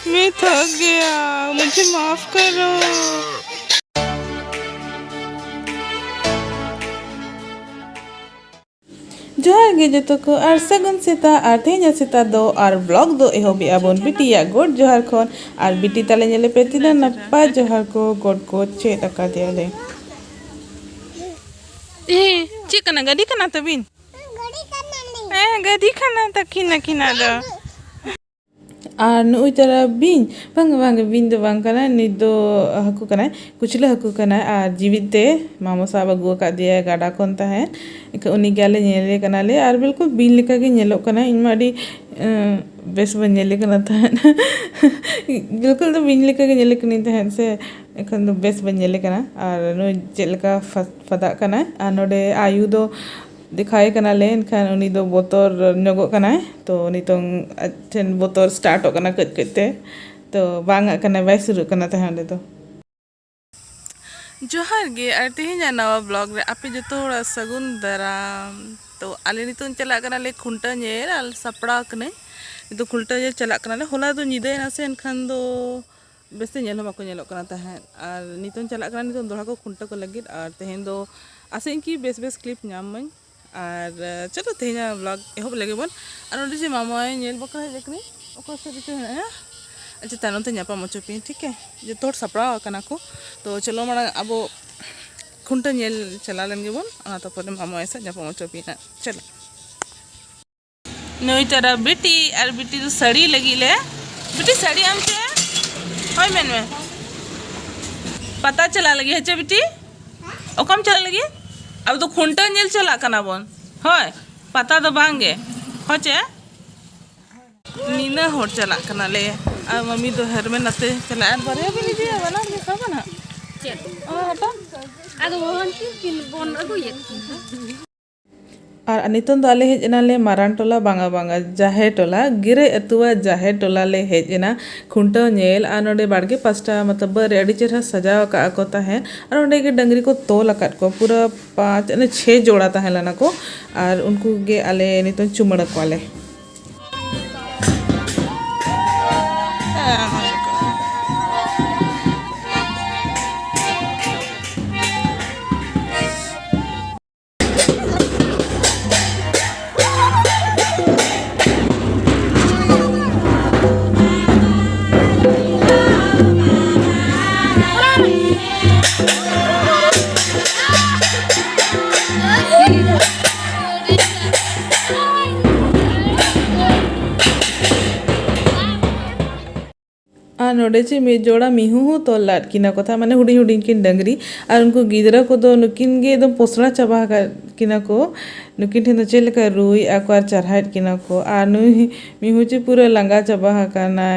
मैं थक गया, मुझे माफ करो। जोहार गे जतो को और सगुन सेता और तेहना सेता दो और ब्लॉग दो एहोबी आबोन बिटिया गोड जोहार खन और बिटी ताले नेले पे तिना नप्पा जोहार को गोड को चेत अका देले ए चेक कना गडी कना तबिन गडी कना तकिना किना दो और नुई तरा बिन bang बिन दो bang kana ni do haku kana kuchla haku kana और जीवित ते मामो साहब अगुआ का दिया गाड़ा कौन ता है एक उन्हीं गले नेले कना ले और बिल्कुल बिन लिखा के नेलो कना इन माडी बेस बन नेले कना था बिल्कुल तो बिन लिखा के नेले कनी था से एखन तो बेस बन नेले कना और नु जेल का फदा कना और नोडे आयु दो दिखाए कना ले इनखान उनी दो बोतोर नगो कना तो नितों अचन बोतोर स्टार्ट हो कना कते तो बांग कना वैसुरु कना ता हंडे तो जोहार गे और तेहना नवा ब्लॉग रे आपे जतो सगुन दाराम तो आले नितों चला कना ले खुंटा नेल आल सपड़ा कने तो खुंटा जे चला कना ले होला दो निदे ना से इनखान दो बेसे नेल बाको नेलो कना ता है और नितों चला कना नितों दोहा को खुंटा को लगित और तेहन दो आसे इनकी बेस क्लिप नाम मन और चलो तेहना ब्लॉग एहब लगे बन और जे मामा नेल बकरा देखनी ओका से दिते है अच्छा तानों ते न्यापा मचोपी ठीक है जो तोड़ सपड़ा कना को तो चलो माड़ा अब खुंटा नेल चला लेन गेबन और तापर मामा ऐसा न्यापा मचोपी ना चलो नई तरह बेटी और बेटी तो साड़ी लगी ले बेटी साड़ी आम से होय मेन में पता चला लगी है बेटी ओकम चला लगी अब तो खुंटा नेल चला कना बन होय पता तो बांगे होचे नीना होट चला कना ले और मम्मी तो हर में नते चला बारे भी नहीं दिया बना के खा बना और हटा आदो वन किन बोन अगु ये और नितन तो आले हेजना ले मारान टोला बांगा जाहे टोला गिरे अतुआ जाहे टोला ले हेजना खुंटा नेल और नोडे बाड़गे पास्टा मतलब बर अड़ी चेहरा सजाव का कोता है और नोडे के डंगरी को तोल अकाट को पूरा 5 ने 6 जोड़ा ता है लना को और उनको गे आले नितन चुमड़ वाले और नोडे चे मे जोड़ा मिहू तो लाट किना कथा माने हुडी हुडी किन डंगरी और उनको गिदरा को दो नुकिन गे एकदम पोसड़ा चाबा किना को नुकिन ठेन चेल का रुई आकर चढ़ाट किना को और नुई मिहू चे पूरा लंगा चाबा काना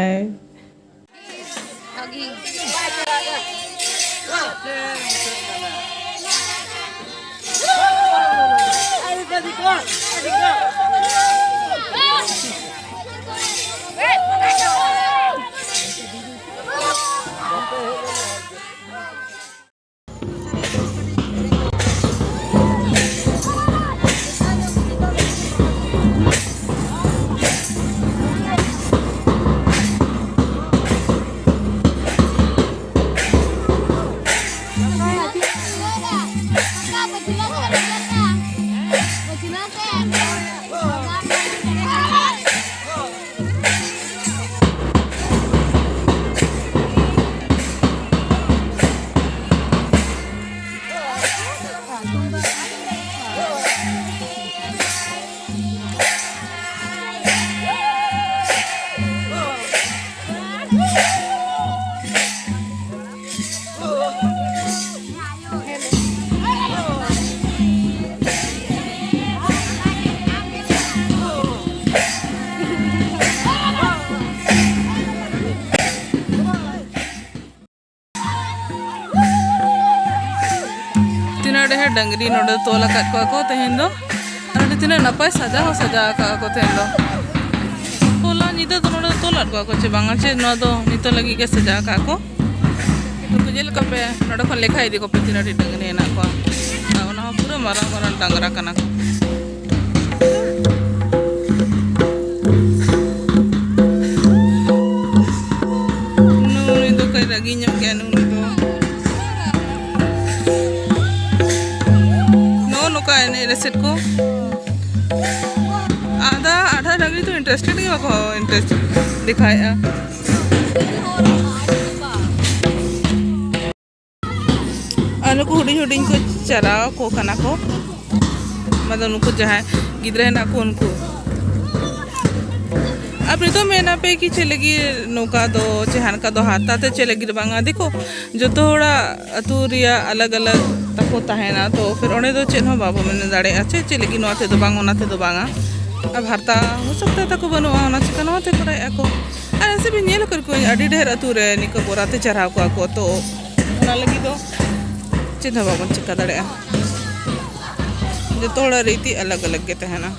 डंगरी नोडे तोला को तेहन दो नोडे तिना नपाय सजा को तेहन दो होला निदा तो नोडे तोला को चे बांगा चे नो दो नितो लगी के सजा को तो कुजेल कपे नोडे खन लेखा इदी को पे तिना डंगरी ना को ना पूरा मारा डांगरा कना को lagi nyok ya nung itu. No ka ini reset ko. आधा डंगरी तो इंटरेस्टेड नहीं बाको इंटरेस्ट दिखाया को हुडिंग हुडिंग को चरा को खाना को मतलब उनको जहाँ गिद्रे ना को उनको अब तो मैंने पे कि चलेगी नौका दो चहान का दो हाथा ते चलेगी बांगा देखो जो थोड़ा अतुरिया अलग अलग तक होता है ना तो फिर उन्हें तो चेन हो बाबू मैंने दाड़े अच्छे चलेगी नौते दो बांगा नाते दो बांगा अब हरता हो सकता है तको बनो आना चिकन नौते करे को अरे ऐसे भी नहीं लोग कोई अड़ी ढेर अतुरे निको बोराते चढ़ाव को तो ना लगी तो चिन्ह बाबू चिक्का दाड़े जो थोड़ा रीति अलग अलग के है ना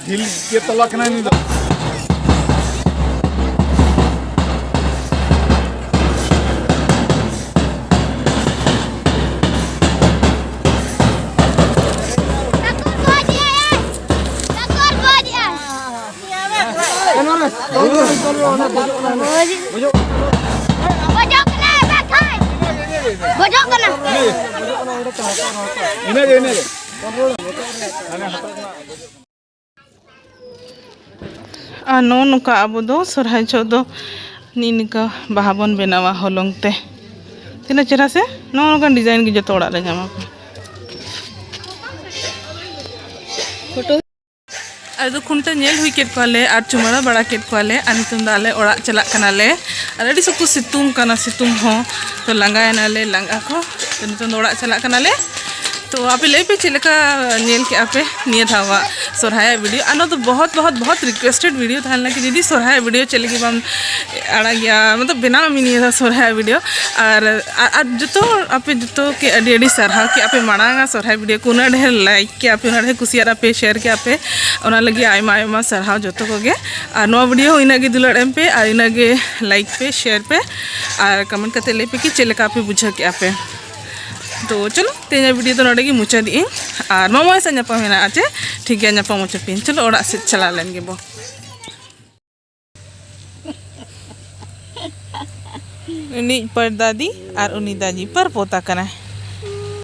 ढील के तलक नहीं दो नो नुका अब दो सोरहाय चो दो निका बाहा बन बनावा हलंग ते तीना चेहरा से नो नोकान डिजाइन की जो ओड़ा रे जामा फोटो अरे खुंटा नेल हुई केट कोले और चुमाड़ा बड़ा केट कोले और नितुम दाले ओड़ा चला कनाले और अड़ी सकु सितुंग कना सितुंग हो तो लंगा नाले लंगा को तो नितुम ओड़ा चला कनाले तो आपे ले पे चिलका नेल के आपे निये धावा सोरहाय वीडियो आनो तो बहुत बहुत बहुत रिक्वेस्टेड वीडियो था कि दीदी सोरहाय वीडियो चलेगी बम आड़ा गया मतलब बिना में निये था सोरहाय वीडियो और जो आपे जो के अड़ी अड़ी सरहा कि आपे मांगा सोरहाय वीडियो को उना ढेर लाइक के आपे उना ढेर कुसियार आपे शेयर के आपे उना लगी आयमा आयमा सरहा जो को गे और नो वीडियो इनागे दुलाड़ एम पे और इनागे लाइक पे शेयर पे और कमेंट करते ले पे कि चलेका आपे बुझा के आपे तो चलो तेज वीडियो तो नोड़े मुचा दी और मामा से नापा आचे ठीक है नापा मुचा पीन चलो ओड़ा से चला लेंगे बो उनी पर दादी और उनी दादी पर पोता कना